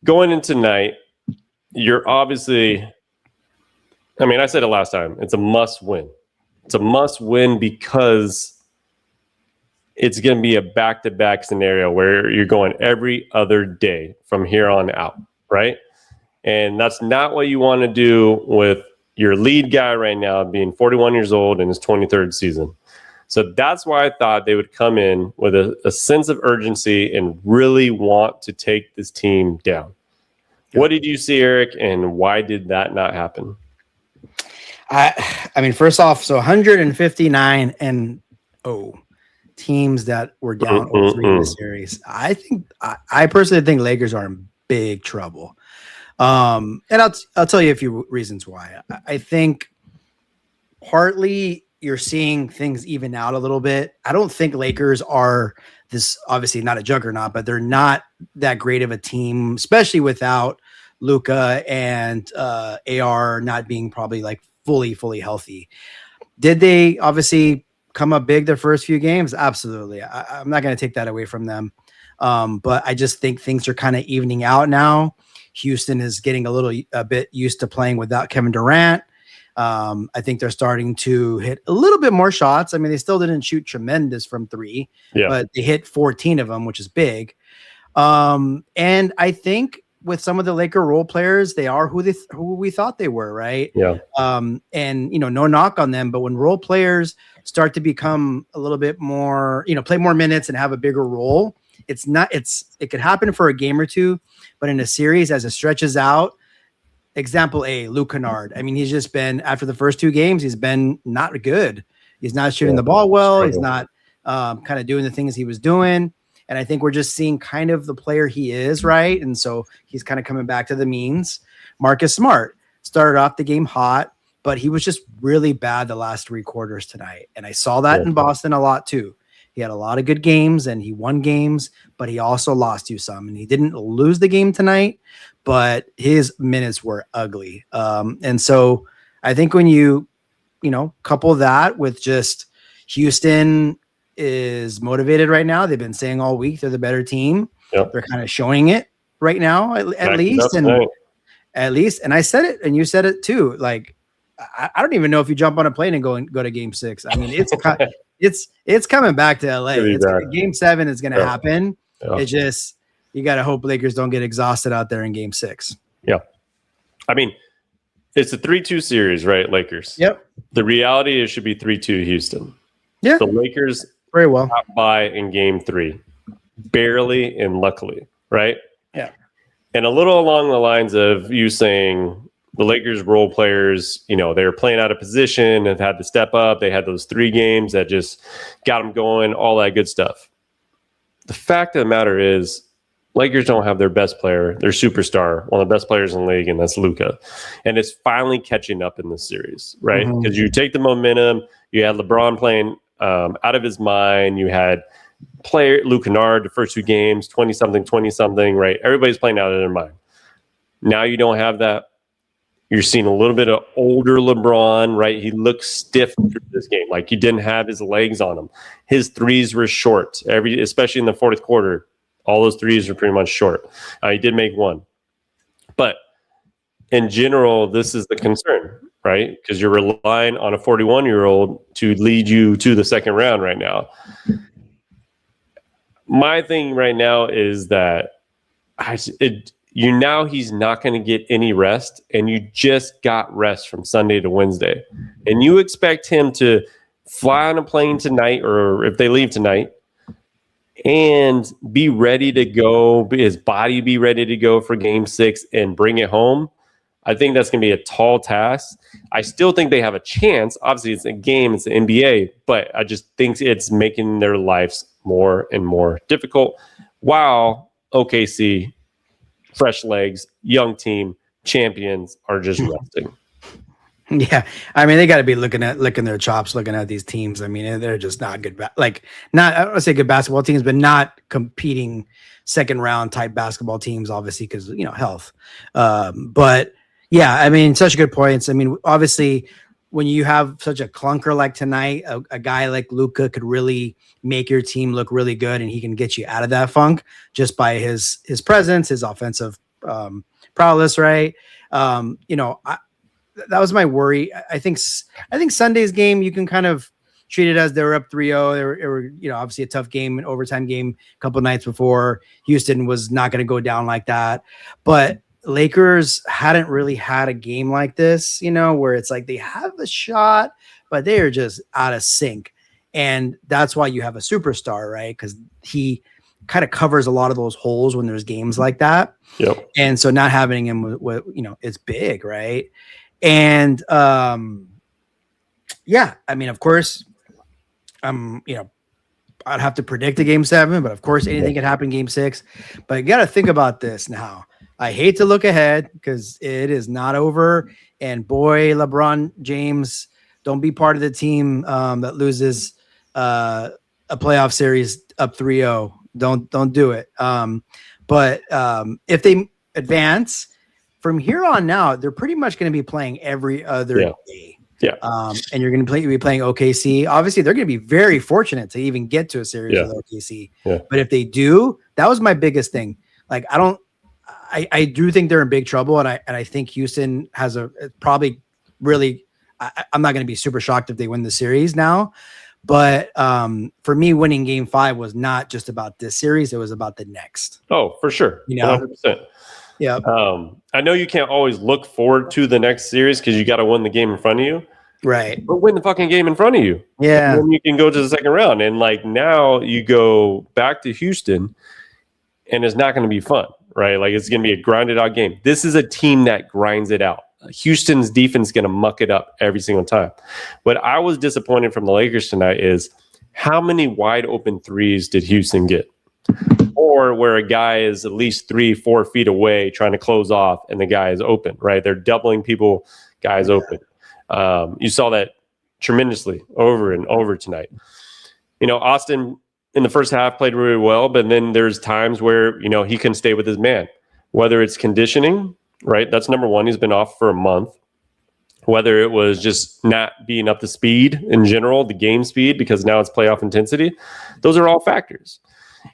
going into tonight, you're obviously, I mean, I said it last time, it's a must win. It's a must win because it's going to be a back-to-back scenario where you're going every other day from here on out, right? And that's not what you want to do with your lead guy right now being 41 years old in his 23rd season. So that's why I thought they would come in with a sense of urgency and really want to take this team down. What did you see, Eric, and why did that not happen? I mean, first off, so 159 and teams that were down 0-3 in the series. I personally think Lakers are in big trouble. And I'll tell you a few reasons why. I think partly you're seeing things even out a little bit. I don't think Lakers are this, obviously not a juggernaut, but they're not that great of a team, especially without Luka and AR not being probably like fully healthy. Did they obviously come up big their first few games? Absolutely. I'm not going to take that away from them. But I just think things are kind of evening out now. Houston is getting a bit used to playing without Kevin Durant. I think they're starting to hit a little bit more shots. I mean, they still didn't shoot tremendous from three, but they hit 14 of them, which is big. And I think with some of the Laker role players, they are who we thought they were, right? Yeah. And no knock on them, but when role players start to become a little bit more, play more minutes and have a bigger role, it could happen for a game or two, but in a series as it stretches out. Example A, Luke Kennard. I mean, he's just been, after the first two games, he's been not good. He's not shooting the ball well. He's not kind of doing the things he was doing. And I think we're just seeing kind of the player he is, right? And so he's kind of coming back to the means. Marcus Smart started off the game hot, but he was just really bad the last three quarters tonight. And I saw that in Boston a lot too. He had a lot of good games and he won games, but he also lost you some. And he didn't lose the game tonight, but his minutes were ugly. And so I think when you couple that with just Houston is motivated right now. They've been saying all week they're the better team. Yep. They're kind of showing it right now, at least. And I said it, and you said it too. Like, I don't even know if you jump on a plane and go to Game 6. I mean, it's coming back to LA. Game 7 is going to happen. Yeah. It's just you got to hope Lakers don't get exhausted out there in Game 6. Yeah, I mean, it's a 3-2 series, right? Lakers. Yep. The reality is it should be 3-2 Houston. Yeah. The Lakers very well got by in Game 3, barely and luckily, right? Yeah. And a little along the lines of you saying the Lakers role players, they were playing out of position and had to step up. They had those 3 games that just got them going, all that good stuff. The fact of the matter is Lakers don't have their best player, their superstar, one of the best players in the league, and that's Luka. And it's finally catching up in this series, right? Because you take the momentum. You had LeBron playing out of his mind. You had Luke Kennard the first 2 games, 20-something, right? Everybody's playing out of their mind. Now you don't have that. You're seeing a little bit of older LeBron, right? He looks stiff through this game, like he didn't have his legs on him. His threes were short, especially in the fourth quarter. All those threes were pretty much short. He did make one. But in general, this is the concern, right? Because you're relying on a 41-year-old to lead you to the second round right now. My thing right now is that he's not going to get any rest, and you just got rest from Sunday to Wednesday. And you expect him to fly on a plane tonight, or if they leave tonight, and be ready to go, his body be ready to go for Game 6 and bring it home. I think that's going to be a tall task. I still think they have a chance. Obviously, it's a game, it's the NBA, but I just think it's making their lives more and more difficult. While OKC, fresh legs, young team, champions are just resting. Yeah, I mean, they got to be licking their chops, looking at these teams. I mean, they're just not good. I don't want to say good basketball teams, but not competing second round type basketball teams, obviously, because health. But yeah, I mean, such good points. I mean, obviously, when you have such a clunker like tonight, a guy like Luka could really make your team look really good, and he can get you out of that funk just by his presence, his offensive prowess, right? You know, that was my worry. I think Sunday's game, you can kind of treat it as they were up 3-0. They were, you know, obviously a tough game, an overtime game a couple nights before. Houston was not going to go down like that. But Lakers hadn't really had a game like this, you know, where it's like they have a shot, but they are just out of sync. And that's why you have a superstar, right? Because he kind of covers a lot of those holes when there's games like that. Yep. And so not having him, you know, it's big, right? And yeah, I mean, of course, you know, I'd have to predict a game 7, but of course, anything could happen in game 6. But you got to think about this now. I hate to look ahead because it is not over. And boy, LeBron James, don't be part of the team that loses a playoff series up 3-0. Don't do it. But if they advance from here on now, they're pretty much going to be playing every other day. Yeah. And you're going to be playing OKC. Obviously, they're going to be very fortunate to even get to a series with OKC. Yeah. But if they do, that was my biggest thing. Like, I do think they're in big trouble, and I think Houston has probably really. I'm not going to be super shocked if they win the series now, but for me, winning Game 5 was not just about this series; it was about the next. Oh, for sure, 100%. Yeah. I know you can't always look forward to the next series because you got to win the game in front of you, right? But win the fucking game in front of you, yeah. And then you can go to the second round, and like now you go back to Houston, and it's not going to be fun. Right? Like it's going to be a grinded out game. This is a team that grinds it out. Houston's defense is going to muck it up every single time. What I was disappointed from the Lakers tonight is how many wide open threes did Houston get? Or where a guy is at least 3-4 feet away trying to close off and the guy is open, right? They're doubling people, guys open. You saw that tremendously over and over tonight. You know, Austin in the first half played really well, but then there's times where, you know, he couldn't stay with his man, whether it's conditioning, right? That's number one. He's been off for a month. Whether it was just not being up to speed in general, the game speed, because now it's playoff intensity. Those are all factors.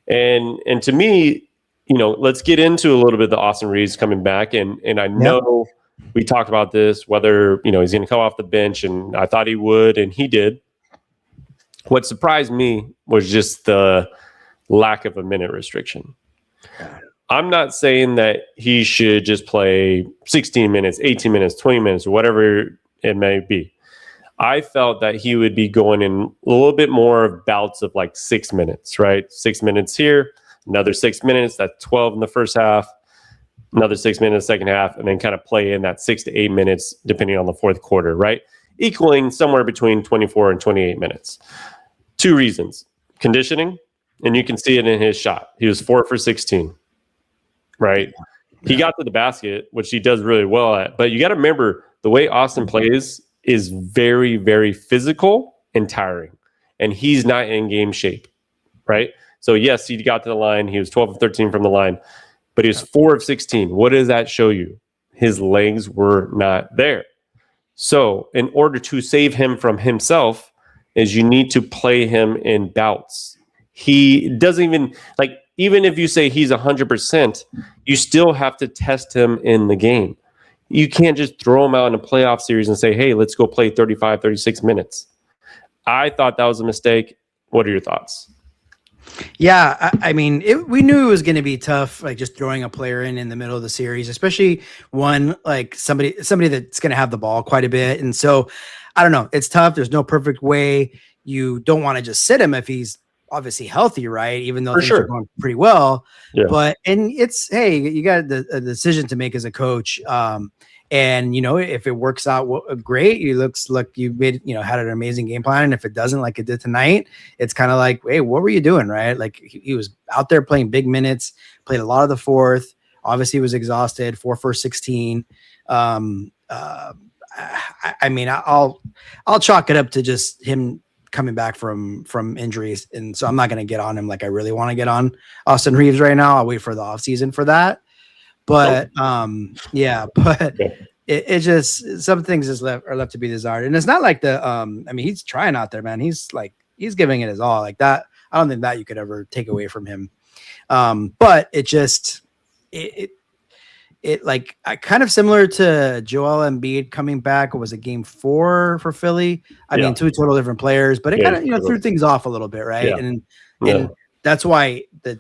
And to me, you know, let's get into a little bit of the Austin Reaves coming back. And I know we talked about this, whether, you know, he's going to come off the bench, and I thought he would, and he did. What surprised me was just the lack of a minute restriction. I'm not saying that he should just play 16 minutes, 18 minutes, 20 minutes, or whatever it may be. I felt that he would be going in a little bit more of bouts of like 6 minutes, right? 6 minutes here, another 6 minutes, that's 12 in the first half, another 6 minutes second half, and then kind of play in that 6 to 8 minutes depending on the fourth quarter, right? Equaling somewhere between 24 and 28 minutes. 2 reasons. Conditioning, and you can see it in his shot. He was 4 for 16, right? Yeah. He got to the basket, which he does really well at. But you got to remember, the way Austin plays is very, very physical and tiring. And he's not in game shape, right? So, yes, he got to the line. He was 12 of 13 from the line. But he was 4 of 16. What does that show you? His legs were not there. So, in order to save him from himself, is you need to play him in bouts. He doesn't even if you say he's 100%, you still have to test him in the game. You can't just throw him out in a playoff series and say, hey, let's go play 35, 36 minutes. I thought that was a mistake. What are your thoughts? Yeah, I mean, we knew it was going to be tough, like just throwing a player in the middle of the series, especially one like somebody that's going to have the ball quite a bit. And so, I don't know, it's tough. There's no perfect way. You don't want to just sit him if he's obviously healthy, right? Even though things are going pretty well. Yeah. But it's hey, you got a decision to make as a coach. And you know, if it works out great, it looks like you made, you know, had an amazing game plan. And if it doesn't, like it did tonight, it's kind of like, hey, what were you doing, right? Like he was out there playing big minutes, played a lot of the fourth. Obviously, was exhausted. 4 for 16. I mean, I'll chalk it up to just him coming back from injuries, and so I'm not going to get on him like I really want to get on Austin Reaves right now. I'll wait for the offseason for that. But it just, some things are left to be desired, and it's not like I mean, he's trying out there, man. He's giving it his all, like that. I don't think that you could ever take away from him. But it just kind of similar to Joel Embiid coming back. It was a game 4 for Philly. I mean, 2 total different players, but it kind of threw things off a little bit, right? And that's why the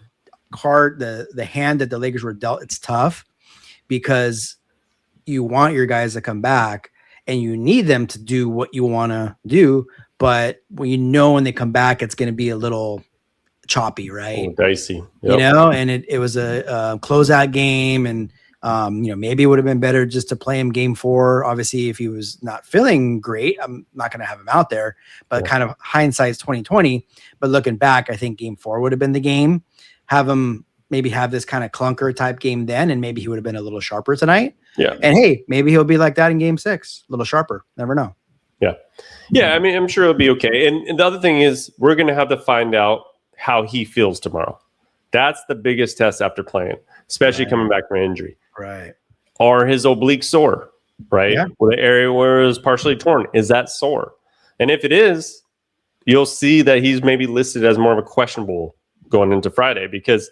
hand that the Lakers were dealt, it's tough because you want your guys to come back and you need them to do what you want to do, but when they come back, it's going to be a little choppy, right? Dicey, and it was a closeout game, and maybe it would have been better just to play him game 4. Obviously, if he was not feeling great, I'm not going to have him out there, but kind of hindsight's 2020. But looking back, I think game 4 would have been the game. Have him maybe have this kind of clunker type game then, and maybe he would have been a little sharper tonight. Yeah. And hey, maybe he'll be like that in game 6, a little sharper. Never know. Yeah. I mean, I'm sure it'll be okay. And the other thing is we're going to have to find out how he feels tomorrow. That's the biggest test after playing, especially coming back from injury. Right. Are his obliques sore? Right. Yeah. Well, the area where it was partially torn, is that sore? And if it is, you'll see that he's maybe listed as more of a questionable going into Friday, because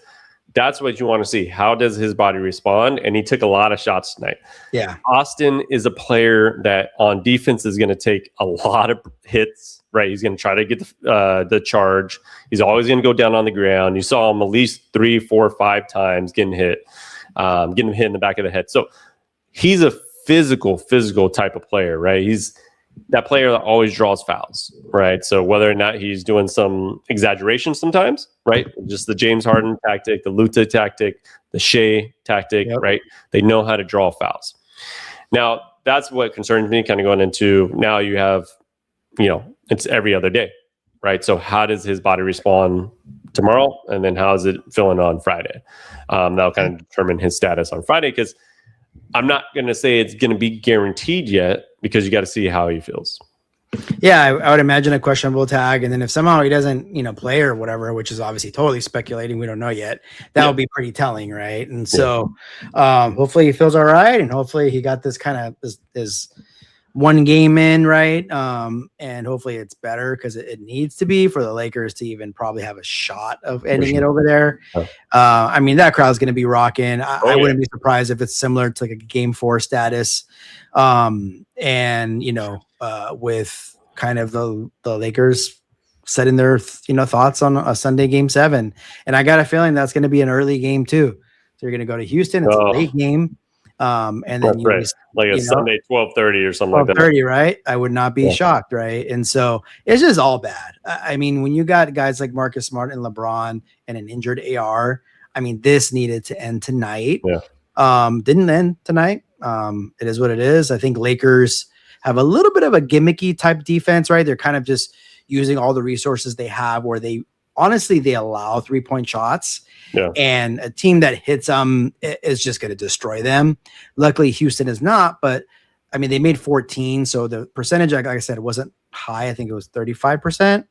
that's what you want to see. How does his body respond? And he took a lot of shots tonight. Yeah. Austin is a player that on defense is going to take a lot of hits, right? He's going to try to get the charge. He's always going to go down on the ground. You saw him at least 3, 4, 5 times getting hit in the back of the head. So he's a physical type of player, right? He's that player that always draws fouls, right? So whether or not he's doing some exaggeration sometimes, right? Just the James Harden tactic, the Luta tactic, the Shea tactic, right? They know how to draw fouls. Now, that's what concerns me kind of going into now you have, it's every other day, right? So how does his body respond tomorrow? And then how is it feeling on Friday? That'll kind of determine his status on Friday, because I'm not going to say it's going to be guaranteed yet, because you got to see how he feels. Yeah, I would imagine a questionable tag. And then if somehow he doesn't, play or whatever, which is obviously totally speculating, we don't know yet, that would be pretty telling, right? And so hopefully he feels all right. And hopefully he got this kind of this one game in, right? And hopefully it's better, because it needs to be for the Lakers to even probably have a shot of ending it over there. I mean, that crowd's going to be rocking. I wouldn't be surprised if it's similar to like a game 4 status. With kind of the Lakers setting their, thoughts on a Sunday game 7. And I got a feeling that's going to be an early game too. So you're going to go to Houston. It's a late game. And then like a Sunday 12:30 or something like that. 12:30, right? I would not be shocked, right? And so it's just all bad. I mean, when you got guys like Marcus Smart and LeBron and an injured AR, I mean, this needed to end tonight. Didn't end tonight. It is what it is. I think Lakers have a little bit of a gimmicky type defense, right? They're kind of just using all the resources they have, where they allow 3-point shots. And a team that hits them is just going to destroy them. Luckily, Houston is not, but I mean, they made 14. So the percentage, like I said, wasn't high. I think it was 35%.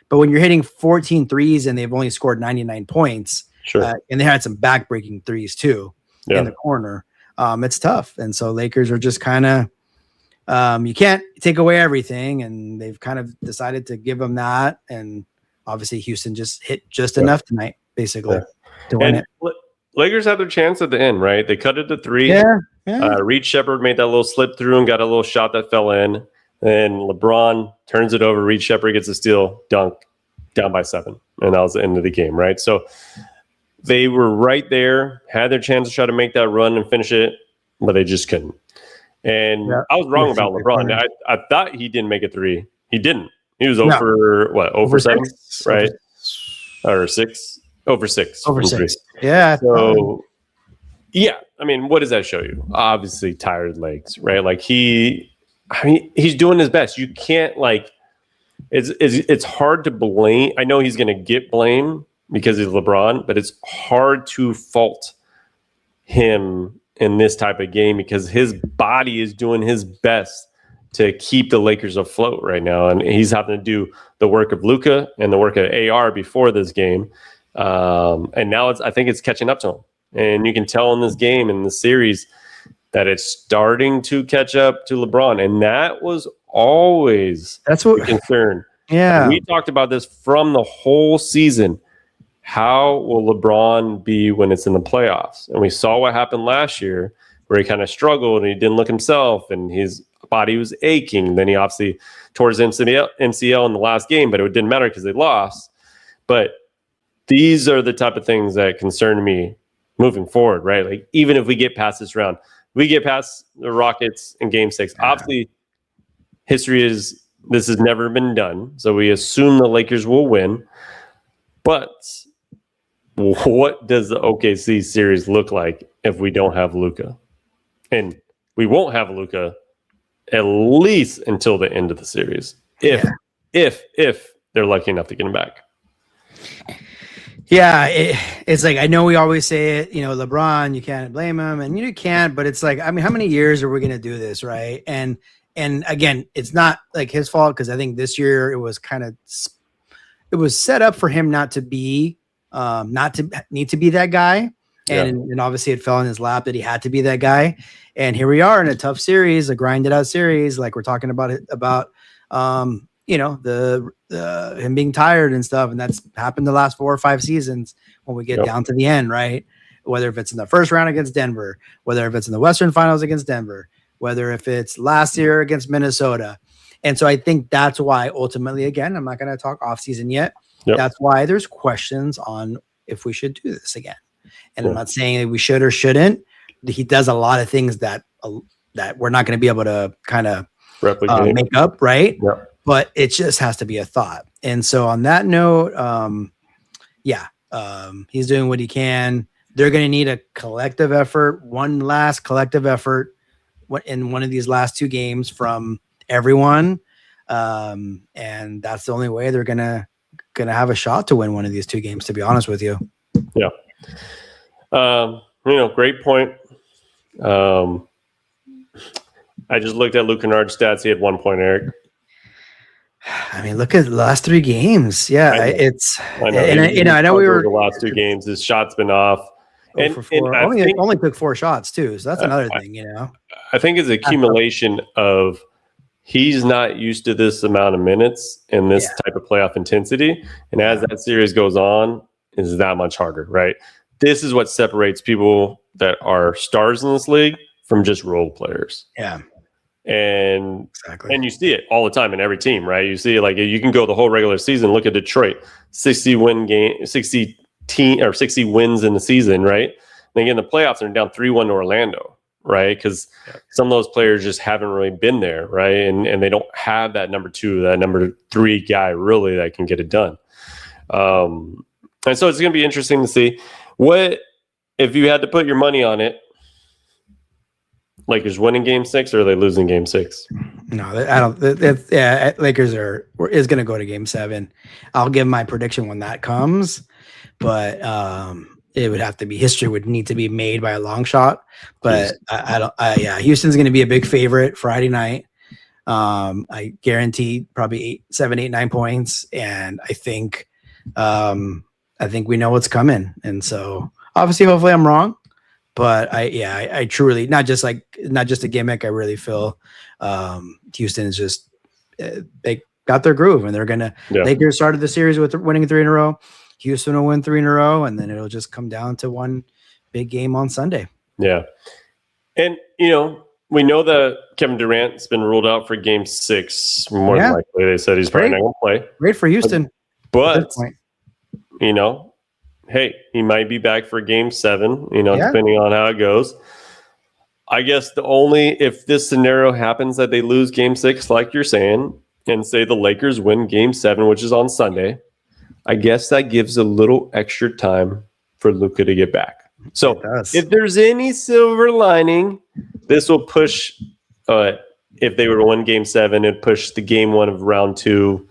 But when you're hitting 14 threes and they've only scored 99 points, and they had some back-breaking threes too in the corner, it's tough. And so Lakers are just kind of, you can't take away everything. And they've kind of decided to give them that. And obviously Houston just hit just enough tonight, basically. To win it. Lakers had their chance at the end, right? They cut it to 3. Reed Shepherd made that little slip through and got a little shot that fell in. And LeBron turns it over. Reed Shepherd gets a steal, dunk, down by 7. And that was the end of the game, right? So they were right there, had their chance to try to make that run and finish it, but they just couldn't. And I was wrong about LeBron. I thought he didn't make a 3. He didn't. He was over 7, right? Or 6? Over 6. Over 6. Yeah. So, I mean, what does that show you? Obviously, tired legs, right? Like he's doing his best. You can't it's hard to blame. I know he's going to get blame because he's LeBron, but it's hard to fault him in this type of game because his body is doing his best to keep the Lakers afloat right now. And he's having to do the work of Luka and the work of AR before this game. And now I think it's catching up to him. And you can tell in this game, in the series, that it's starting to catch up to LeBron. And that was always the concern. Yeah. We talked about this from the whole season. How will LeBron be when it's in the playoffs? And we saw what happened last year where he kind of struggled and he didn't look himself and his body was aching. Then he obviously tore his MCL in the last game, but it didn't matter because they lost. But these are the type of things that concern me moving forward, right? Like, even if we get past this round, we get past the Rockets in game 6. Obviously, this has never been done. So we assume the Lakers will win. But what does the OKC series look like if we don't have Luka? And we won't have Luka at least until the end of the series. If they're lucky enough to get him back. Yeah, it's like, I know we always say it, LeBron, you can't blame him, and you can't, but it's like, I mean, how many years are we going to do this, right? And again, it's not like his fault, because I think this year it was set up for him not to need to be that guy. And obviously it fell in his lap that he had to be that guy. And here we are in a tough series, a grinded out series, like we're talking about him being tired and stuff. And that's happened the last 4 or 5 seasons when we get down to the end, right? Whether if it's in the first round against Denver, whether if it's in the Western Finals against Denver, whether if it's last year against Minnesota. And so I think that's why ultimately, again, I'm not going to talk off season yet. That's why there's questions on if we should do this again. And I'm not saying that we should or shouldn't. He does a lot of things that we're not going to be able to kind of make up, right? But it just has to be a thought. And so on that note, he's doing what he can. They're going to need a collective effort, one last collective effort in one of these last 2 games from everyone. And that's the only way they're going to have a shot to win one of these 2 games, to be honest with you. Yeah. Great point. I just looked at Luke Kennard's stats. He had 1 point, Eric. I mean, look at the last 3 games. Yeah, I know we were the last 2 games. His shot's been off, and only took 4 shots too. So that's another thing. I think it's accumulation of he's not used to this amount of minutes and this type of playoff intensity, and as that series goes on, is that much harder, right? This is what separates people that are stars in this league from just role players. Yeah. And you see it all the time in every team, right? You see it, like, you can go the whole regular season. Look at Detroit, 60 wins in the season, right? Then in the playoffs, they're down 3-1 to Orlando, right? Because some of those players just haven't really been there, right? And they don't have that number 2, that number 3 guy really that can get it done. And so it's going to be interesting to see what if you had to put your money on it. Lakers winning game 6, or are they losing game 6? No, I don't. Lakers is going to go to game 7. I'll give my prediction when that comes, but it would have to be, history would need to be made by a long shot. But Houston's going to be a big favorite Friday night. I guarantee probably 7, 8, 9 points, and I think we know what's coming. And so obviously, hopefully, I'm wrong. But I truly, not just a gimmick. I really feel Houston is just they got their groove, and they're gonna. Lakers started the series with winning 3 in a row. Houston will win 3 in a row, and then it'll just come down to one big game on Sunday. Yeah, and we know that Kevin Durant's been ruled out for game 6. More than likely, they said he's probably not going to play. Great for Houston, but hey, he might be back for game 7, depending on how it goes. I guess if this scenario happens that they lose game 6, like you're saying, and say the Lakers win game 7, which is on Sunday, I guess that gives a little extra time for Luka to get back. So if there's any silver lining, this will push, if they were to win game 7, it'd push the game 1 of round 2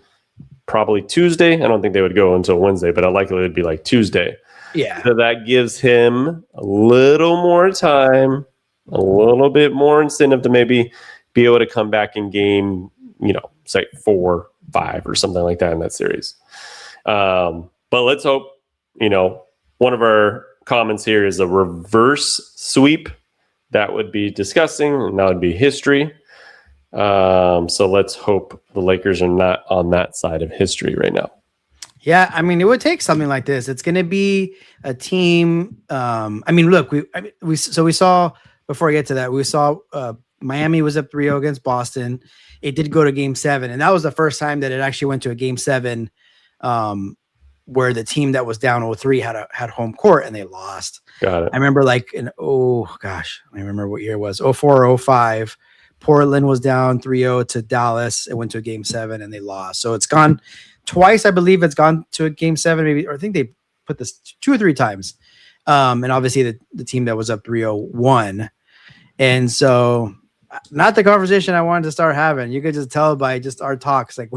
probably Tuesday. I don't think they would go until Wednesday, but likely it'd be like Tuesday. Yeah. So that gives him a little more time, a little bit more incentive to maybe be able to come back in game, say 4, 5 or something like that in that series. But let's hope, one of our comments here is a reverse sweep. That would be disgusting, and that would be history. So let's hope the Lakers are not on that side of history right now. Yeah, I mean, it would take something like this. It's going to be a team. Look, we saw before I get to that, we saw Miami was up 3-0 against Boston. It did go to game 7, and that was the first time that it actually went to a game 7 where the team that was down 0-3 had home court and they lost. Got it. I remember I remember what year it was, 04 or 05. Portland was down 3-0 to Dallas. It went to a game 7 and they lost. So it's gone twice, I believe it's gone to a game 7, maybe, or I think they put this 2 or 3 times. And obviously the team that was up 3-0 won. And so not the conversation I wanted to start having. You could just tell by just our talks, like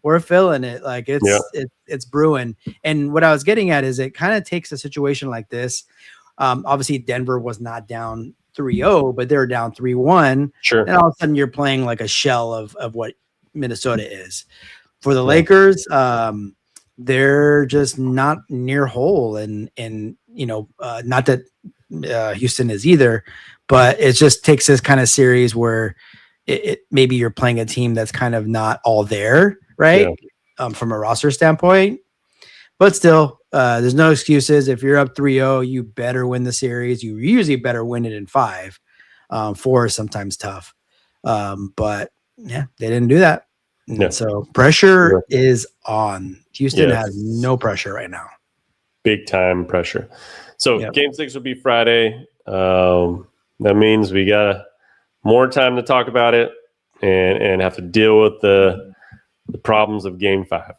we're feeling it. Like it's brewing. And what I was getting at is it kind of takes a situation like this. Obviously Denver was not down 3-0, but they're down 3-1. Sure. And all of a sudden you're playing like a shell of what Minnesota is. For the Lakers, they're just not near whole. And not that Houston is either, but it just takes this kind of series where it maybe you're playing a team that's kind of not all there, right? Yeah. From a roster standpoint. But still, there's no excuses. If you're up 3-0, you better win the series. You usually better win it in 5. 4 is sometimes tough. But yeah, they didn't do that. Yeah. So pressure is on. Houston has no pressure right now. Big time pressure. So game 6 will be Friday. That means we got more time to talk about it and have to deal with the problems of game 5.